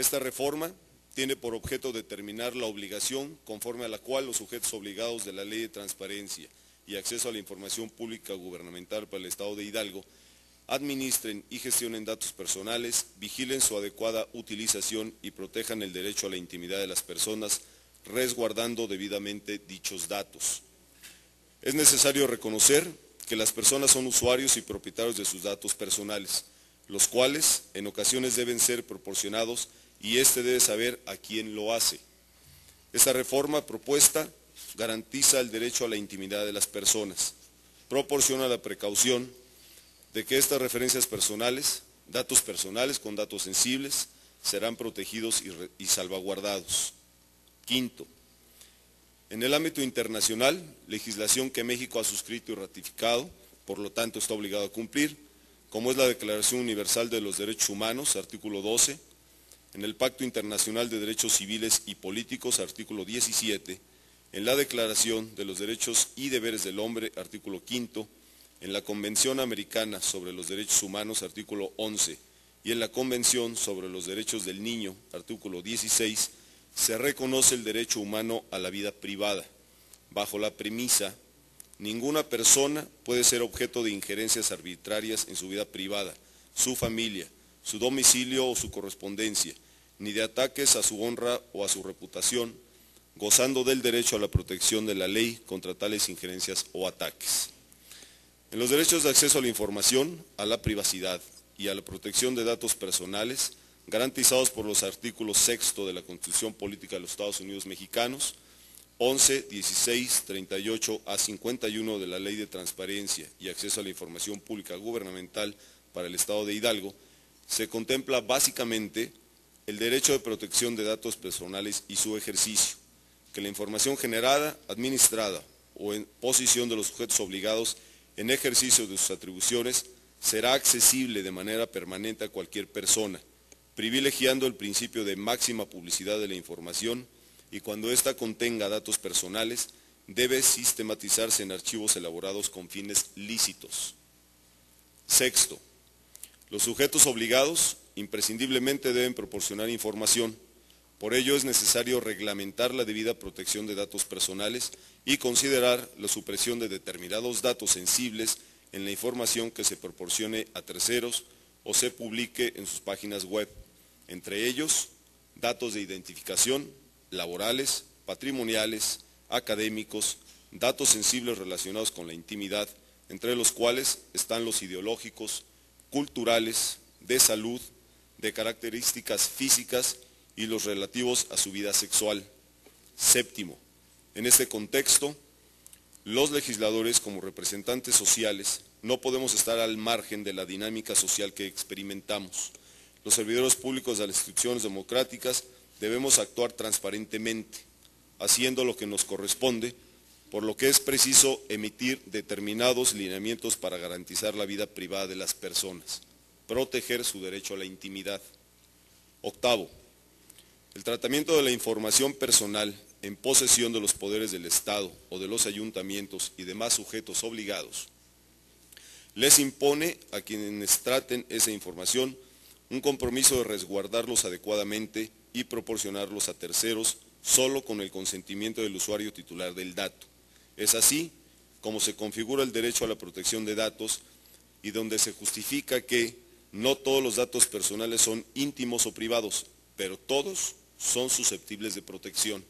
Esta reforma tiene por objeto determinar la obligación conforme a la cual los sujetos obligados de la Ley de Transparencia y Acceso a la Información Pública Gubernamental para el Estado de Hidalgo administren y gestionen datos personales, vigilen su adecuada utilización y protejan el derecho a la intimidad de las personas, resguardando debidamente dichos datos. Es necesario reconocer que las personas son usuarios y propietarios de sus datos personales, los cuales en ocasiones deben ser proporcionados y éste debe saber a quién lo hace. Esta reforma propuesta garantiza el derecho a la intimidad de las personas, proporciona la precaución de que estas referencias personales, datos personales con datos sensibles, serán protegidos y salvaguardados. Quinto, en el ámbito internacional, legislación que México ha suscrito y ratificado, por lo tanto está obligado a cumplir, como es la Declaración Universal de los Derechos Humanos, artículo 12, en el Pacto Internacional de Derechos Civiles y Políticos, artículo 17, en la Declaración de los Derechos y Deberes del Hombre, artículo 5, en la Convención Americana sobre los Derechos Humanos, artículo 11, y en la Convención sobre los Derechos del Niño, artículo 16, se reconoce el derecho humano a la vida privada, bajo la premisa: ninguna persona puede ser objeto de injerencias arbitrarias en su vida privada, su familia, su domicilio o su correspondencia, ni de ataques a su honra o a su reputación, gozando del derecho a la protección de la ley contra tales injerencias o ataques. En los derechos de acceso a la información, a la privacidad y a la protección de datos personales, garantizados por los artículos 6 de la Constitución Política de los Estados Unidos Mexicanos, 11, 16, 38 a 51 de la Ley de Transparencia y Acceso a la Información Pública Gubernamental para el Estado de Hidalgo, se contempla básicamente el derecho de protección de datos personales y su ejercicio, que la información generada, administrada o en posesión de los sujetos obligados en ejercicio de sus atribuciones será accesible de manera permanente a cualquier persona, privilegiando el principio de máxima publicidad de la información, y cuando ésta contenga datos personales, debe sistematizarse en archivos elaborados con fines lícitos. Sexto, los sujetos obligados imprescindiblemente deben proporcionar información. Por ello es necesario reglamentar la debida protección de datos personales y considerar la supresión de determinados datos sensibles en la información que se proporcione a terceros o se publique en sus páginas web, entre ellos datos de identificación, laborales, patrimoniales, académicos, datos sensibles relacionados con la intimidad, entre los cuales están los ideológicos, culturales, de salud, de características físicas y los relativos a su vida sexual. Séptimo, en este contexto, los legisladores como representantes sociales no podemos estar al margen de la dinámica social que experimentamos. Los servidores públicos de las instituciones democráticas debemos actuar transparentemente, haciendo lo que nos corresponde, por lo que es preciso emitir determinados lineamientos para garantizar la vida privada de las personas, proteger su derecho a la intimidad. Octavo, el tratamiento de la información personal en posesión de los poderes del Estado o de los ayuntamientos y demás sujetos obligados les impone a quienes traten esa información un compromiso de resguardarlos adecuadamente y proporcionarlos a terceros solo con el consentimiento del usuario titular del dato. Es así como se configura el derecho a la protección de datos y donde se justifica que no todos los datos personales son íntimos o privados, pero todos son susceptibles de protección.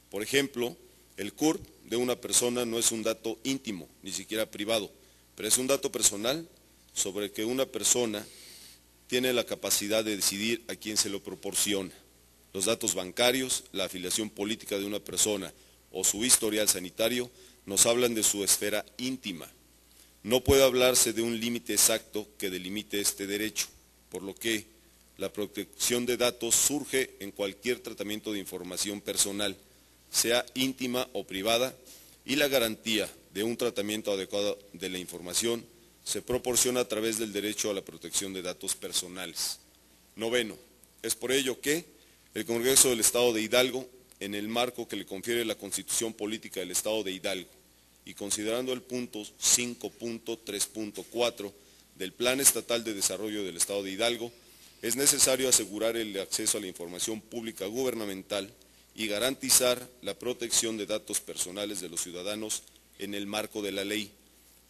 Por ejemplo, el CURP de una persona no es un dato íntimo, ni siquiera privado, pero es un dato personal sobre el que una persona tiene la capacidad de decidir a quién se lo proporciona. Los datos bancarios, la afiliación política de una persona o su historial sanitario nos hablan de su esfera íntima. No puede hablarse de un límite exacto que delimite este derecho, por lo que la protección de datos surge en cualquier tratamiento de información personal, sea íntima o privada, y la garantía de un tratamiento adecuado de la información se proporciona a través del derecho a la protección de datos personales. Noveno, es por ello que el Congreso del Estado de Hidalgo, en el marco que le confiere la Constitución Política del Estado de Hidalgo, y considerando el punto 5.3.4 del Plan Estatal de Desarrollo del Estado de Hidalgo, es necesario asegurar el acceso a la información pública gubernamental y garantizar la protección de datos personales de los ciudadanos en el marco de la ley.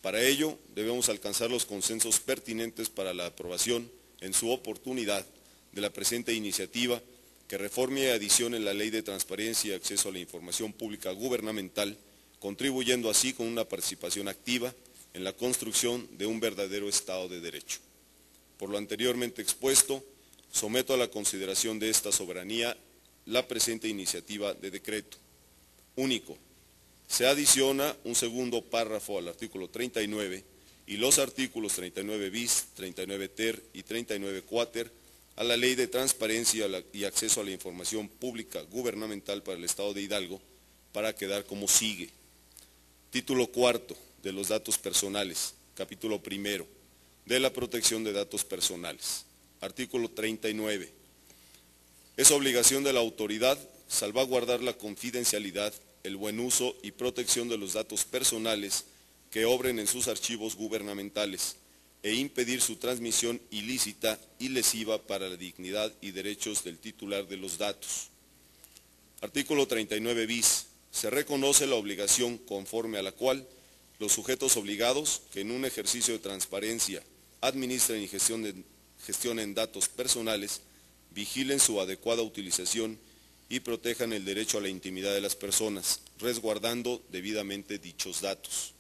Para ello, debemos alcanzar los consensos pertinentes para la aprobación, en su oportunidad, de la presente iniciativa, que reforme y adicione la Ley de Transparencia y Acceso a la Información Pública Gubernamental, contribuyendo así con una participación activa en la construcción de un verdadero Estado de Derecho. Por lo anteriormente expuesto, someto a la consideración de esta soberanía la presente iniciativa de decreto. Único. Se adiciona un segundo párrafo al artículo 39 y los artículos 39 bis, 39 ter y 39 quater a la Ley de Transparencia y Acceso a la Información Pública Gubernamental para el Estado de Hidalgo, para quedar como sigue. Título cuarto de los datos personales, capítulo primero, de la protección de datos personales. Artículo 39. Es obligación de la autoridad salvaguardar la confidencialidad, el buen uso y protección de los datos personales que obren en sus archivos gubernamentales e impedir su transmisión ilícita y lesiva para la dignidad y derechos del titular de los datos. Artículo 39 bis. Se reconoce la obligación conforme a la cual los sujetos obligados que en un ejercicio de transparencia administren y gestionen datos personales, vigilen su adecuada utilización y protejan el derecho a la intimidad de las personas, resguardando debidamente dichos datos.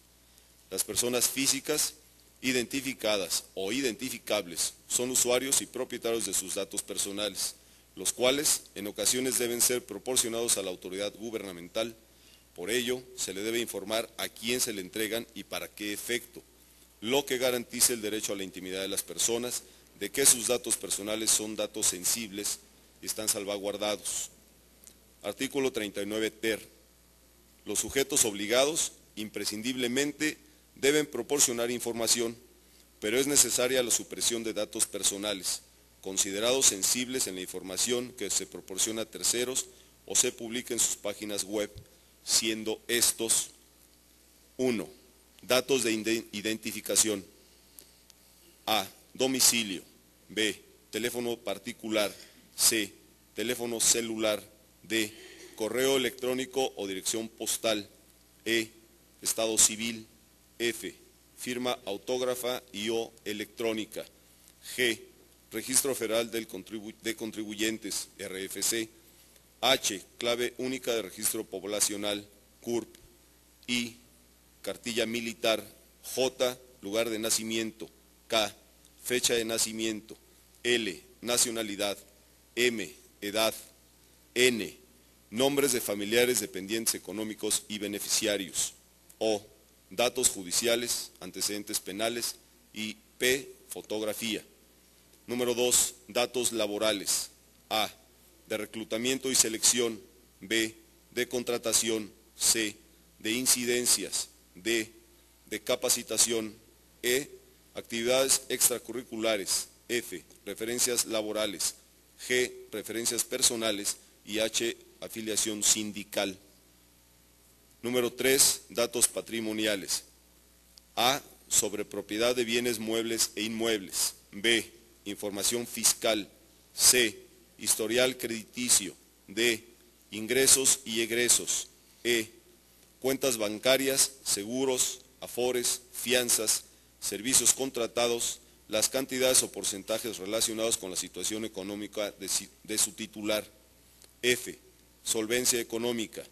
Las personas físicas identificadas o identificables son usuarios y propietarios de sus datos personales, los cuales en ocasiones deben ser proporcionados a la autoridad gubernamental. Por ello, se le debe informar a quién se le entregan y para qué efecto, lo que garantice el derecho a la intimidad de las personas, de que sus datos personales son datos sensibles y están salvaguardados. Artículo 39 ter. Los sujetos obligados imprescindiblemente deben proporcionar información, pero es necesaria la supresión de datos personales, considerados sensibles en la información que se proporciona a terceros o se publica en sus páginas web, siendo estos: 1. Datos de identificación. A. Domicilio. B. Teléfono particular. C. Teléfono celular. D. Correo electrónico o dirección postal. E. Estado civil. F. Firma autógrafa y o electrónica. G. Registro Federal de Contribuyentes, RFC. H. Clave única de registro poblacional, CURP. I. Cartilla militar. J. Lugar de nacimiento. K. Fecha de nacimiento. L. Nacionalidad. M. Edad. N. Nombres de familiares, dependientes económicos y beneficiarios. O. Datos judiciales, antecedentes penales. Y P. Fotografía. Número 2. Datos laborales. A. De reclutamiento y selección. B. De contratación. C. De incidencias. D. De capacitación. E. Actividades extracurriculares. F. Referencias laborales. G. Referencias personales. Y H. Afiliación sindical. Número 3. Datos patrimoniales. A. Sobre propiedad de bienes muebles e inmuebles. B. Información fiscal. C. Historial crediticio. D. Ingresos y egresos. E. Cuentas bancarias, seguros, afores, fianzas, servicios contratados, las cantidades o porcentajes relacionados con la situación económica de su titular. F. Solvencia económica.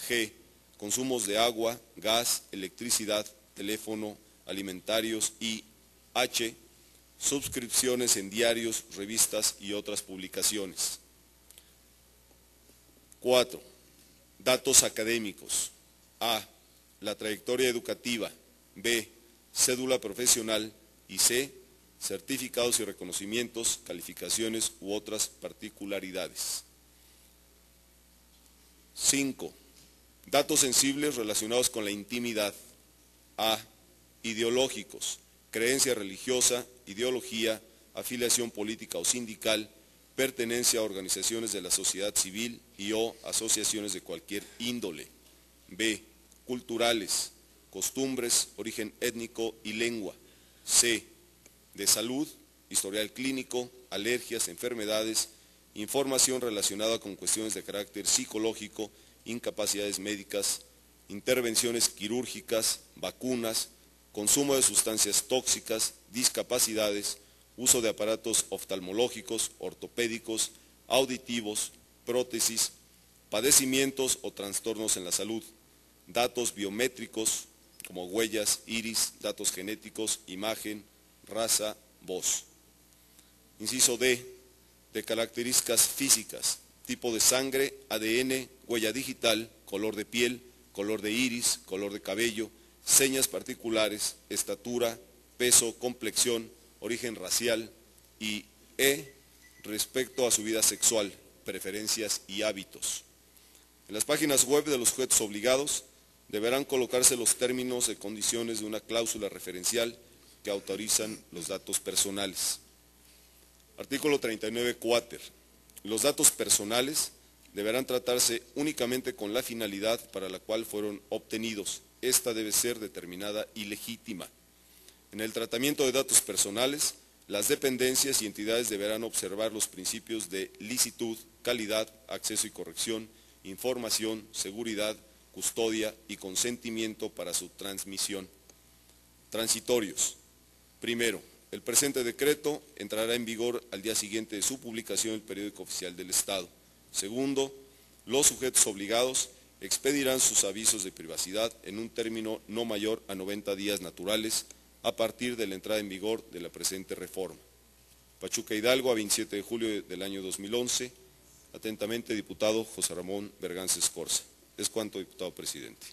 G. Consumos de agua, gas, electricidad, teléfono, alimentarios. Y H. Suscripciones en diarios, revistas y otras publicaciones. 4. Datos académicos. A. La trayectoria educativa. B. Cédula profesional. Y C. Certificados y reconocimientos, calificaciones u otras particularidades. 5. Datos sensibles relacionados con la intimidad. A. Ideológicos. Creencia religiosa, ideología, afiliación política o sindical, pertenencia a organizaciones de la sociedad civil y o asociaciones de cualquier índole. B. Culturales, costumbres, origen étnico y lengua. C. De salud, historial clínico, alergias, enfermedades, información relacionada con cuestiones de carácter psicológico, incapacidades médicas, intervenciones quirúrgicas, vacunas, consumo de sustancias tóxicas, discapacidades, uso de aparatos oftalmológicos, ortopédicos, auditivos, prótesis, padecimientos o trastornos en la salud, datos biométricos como huellas, iris, datos genéticos, imagen, raza, voz. Inciso D, de características físicas, tipo de sangre, ADN, huella digital, color de piel, color de iris, color de cabello, señas particulares, estatura, peso, complexión, origen racial y E, respecto a su vida sexual, preferencias y hábitos. En las páginas web de los sujetos obligados deberán colocarse los términos y condiciones de una cláusula referencial que autorizan los datos personales. Artículo 39 quater. Los datos personales deberán tratarse únicamente con la finalidad para la cual fueron obtenidos. Esta debe ser determinada y legítima. En el tratamiento de datos personales, las dependencias y entidades deberán observar los principios de licitud, calidad, acceso y corrección, información, seguridad, custodia y consentimiento para su transmisión. Transitorios. Primero, el presente decreto entrará en vigor al día siguiente de su publicación en el Periódico Oficial del Estado. Segundo, los sujetos obligados expedirán sus avisos de privacidad en un término no mayor a 90 días naturales a partir de la entrada en vigor de la presente reforma. Pachuca, Hidalgo, a 27 de julio del año 2011. Atentamente, diputado José Ramón Berganza Escorza. Es cuanto, diputado presidente.